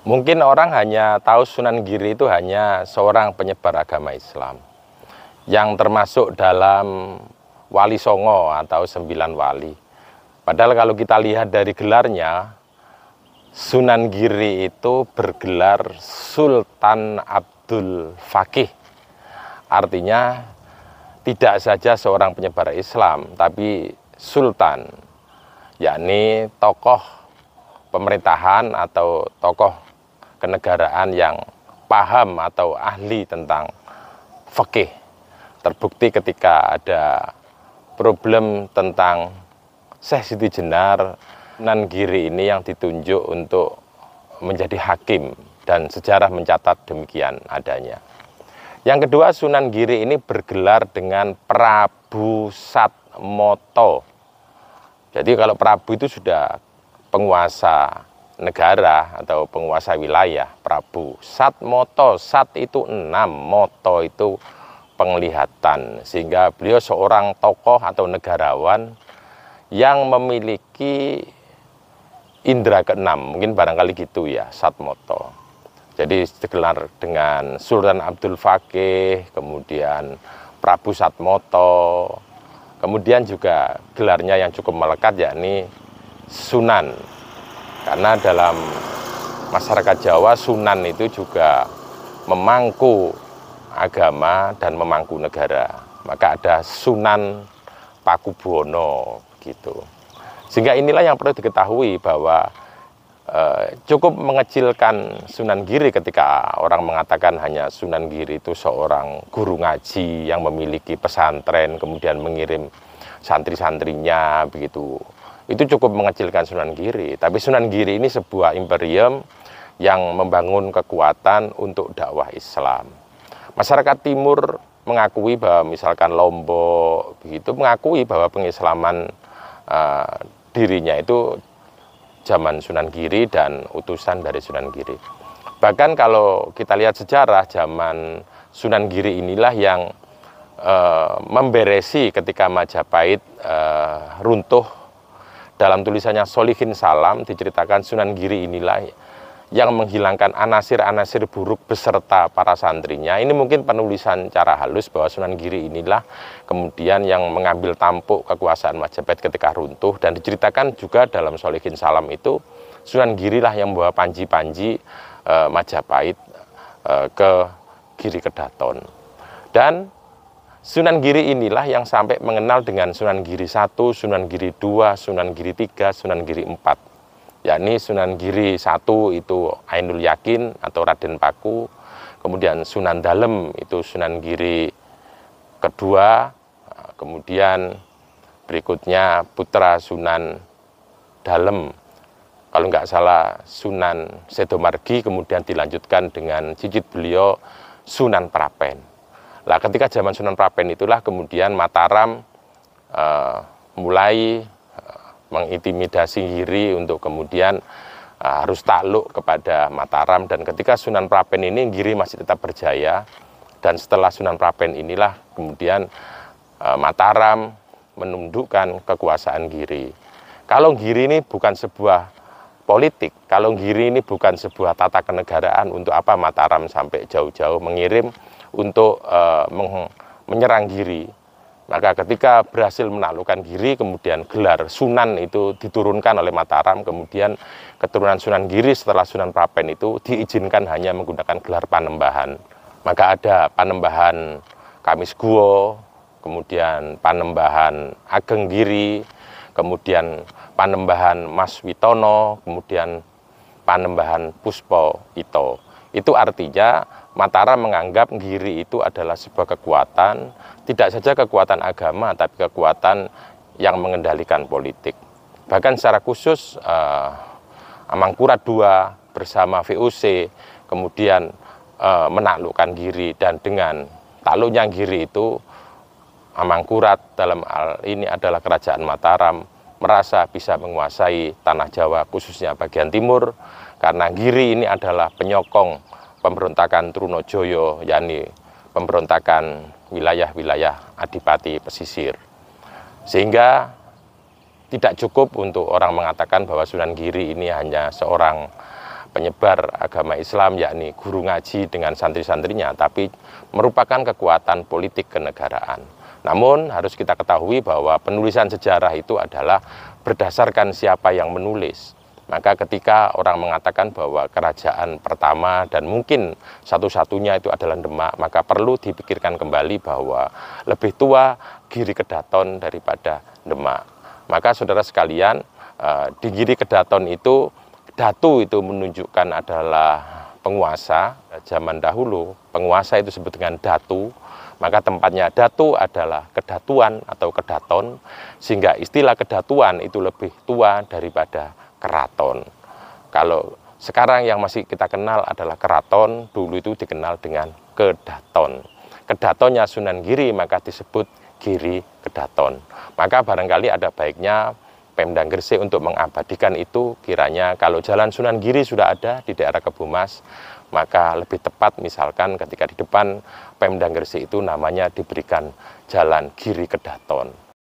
Mungkin orang hanya tahu Sunan Giri itu hanya seorang penyebar agama Islam yang termasuk dalam Wali Songo atau 9 wali. Padahal kalau kita lihat dari gelarnya, Sunan Giri itu bergelar Sultan Abdul Faqih. Artinya tidak saja seorang penyebar Islam, tapi sultan, yakni tokoh pemerintahan atau tokoh kenegaraan yang paham atau ahli tentang fikih. Terbukti ketika ada problem tentang Syekh Siti Jenar, Sunan Giri ini yang ditunjuk untuk menjadi hakim, dan sejarah mencatat demikian adanya. Yang kedua, Sunan Giri ini bergelar dengan Prabu Satmoto. Jadi kalau Prabu itu sudah penguasa negara atau penguasa wilayah. Prabu Satmoto, Sat itu 6, Moto itu penglihatan, sehingga beliau seorang tokoh atau negarawan yang memiliki indera keenam, mungkin barangkali gitu ya, Satmoto. Jadi digelar dengan Sultan Abdul Faqih, kemudian Prabu Satmoto, kemudian juga gelarnya yang cukup melekat yakni Sunan. Karena dalam masyarakat Jawa, Sunan itu juga memangku agama dan memangku negara. Maka ada Sunan Pakubuwono gitu. Sehingga inilah yang perlu diketahui bahwa cukup mengecilkan Sunan Giri ketika orang mengatakan hanya Sunan Giri itu seorang guru ngaji yang memiliki pesantren, kemudian mengirim santri-santrinya begitu. Itu cukup mengecilkan Sunan Giri. Tapi Sunan Giri ini sebuah imperium yang membangun kekuatan untuk dakwah Islam. Masyarakat Timur mengakui bahwa misalkan Lombok begitu mengakui bahwa pengislaman dirinya itu zaman Sunan Giri dan utusan dari Sunan Giri. Bahkan kalau kita lihat sejarah, zaman Sunan Giri inilah yang memberesi ketika Majapahit runtuh. Dalam tulisannya Sholihin Salam diceritakan Sunan Giri inilah yang menghilangkan anasir-anasir buruk beserta para santrinya. Ini mungkin penulisan cara halus bahwa Sunan Giri inilah kemudian yang mengambil tampuk kekuasaan Majapahit ketika runtuh, dan diceritakan juga dalam Sholihin Salam itu Sunan Giri lah yang membawa panji-panji Majapahit ke Giri Kedaton. Dan Sunan Giri inilah yang sampai mengenal dengan Sunan Giri 1, Sunan Giri 2, Sunan Giri 3, Sunan Giri 4. Yakni Sunan Giri 1 itu Ainul Yakin atau Raden Paku, kemudian Sunan Dalem itu Sunan Giri kedua, kemudian berikutnya putra Sunan Dalem, kalau nggak salah Sunan Sedomargi, kemudian dilanjutkan dengan cicit beliau Sunan Prapen. Nah, ketika zaman Sunan Prapen itulah kemudian Mataram mulai mengintimidasi Giri untuk kemudian harus takluk kepada Mataram. Dan ketika Sunan Prapen ini, Giri masih tetap berjaya. Dan setelah Sunan Prapen inilah kemudian Mataram menundukkan kekuasaan Giri. Kalau Giri ini bukan sebuah politik, kalau Giri ini bukan sebuah tata kenegaraan, untuk apa Mataram sampai jauh-jauh mengirim untuk menyerang Giri? Maka ketika berhasil menaklukkan Giri, kemudian gelar Sunan itu diturunkan oleh Mataram, kemudian keturunan Sunan Giri setelah Sunan Prapen itu diizinkan hanya menggunakan gelar Panembahan. Maka ada Panembahan Kamisguwo, kemudian Panembahan Ageng Giri, kemudian Panembahan Mas Witono, kemudian Panembahan Puspo Ito. Itu artinya Mataram menganggap Giri itu adalah sebuah kekuatan, tidak saja kekuatan agama, tapi kekuatan yang mengendalikan politik. Bahkan secara khusus Amangkurat II bersama VOC kemudian menaklukkan Giri, dan dengan takluknya Giri itu Amangkurat dalam hal ini adalah kerajaan Mataram merasa bisa menguasai tanah Jawa khususnya bagian timur, karena Giri ini adalah penyokong pemberontakan Trunojoyo, yakni pemberontakan wilayah-wilayah Adipati Pesisir. Sehingga tidak cukup untuk orang mengatakan bahwa Sunan Giri ini hanya seorang penyebar agama Islam, yakni guru ngaji dengan santri-santrinya, tapi merupakan kekuatan politik kenegaraan. Namun harus kita ketahui bahwa penulisan sejarah itu adalah berdasarkan siapa yang menulis. Maka ketika orang mengatakan bahwa kerajaan pertama dan mungkin satu-satunya itu adalah Demak, maka perlu dipikirkan kembali bahwa lebih tua Giri Kedaton daripada Demak. Maka saudara sekalian, di Giri Kedaton itu, datu itu menunjukkan adalah penguasa. Zaman dahulu penguasa itu disebut dengan datu, maka tempatnya datu adalah kedatuan atau kedaton, sehingga istilah kedatuan itu lebih tua daripada keraton. Kalau sekarang yang masih kita kenal adalah keraton, dulu itu dikenal dengan kedaton. Kedatonnya Sunan Giri maka disebut Giri Kedaton. Maka barangkali ada baiknya Pemda Gresik untuk mengabadikan itu. Kiranya kalau jalan Sunan Giri sudah ada di daerah Kebumas, maka lebih tepat misalkan ketika di depan Pemda Gresik itu namanya diberikan Jalan Giri Kedaton.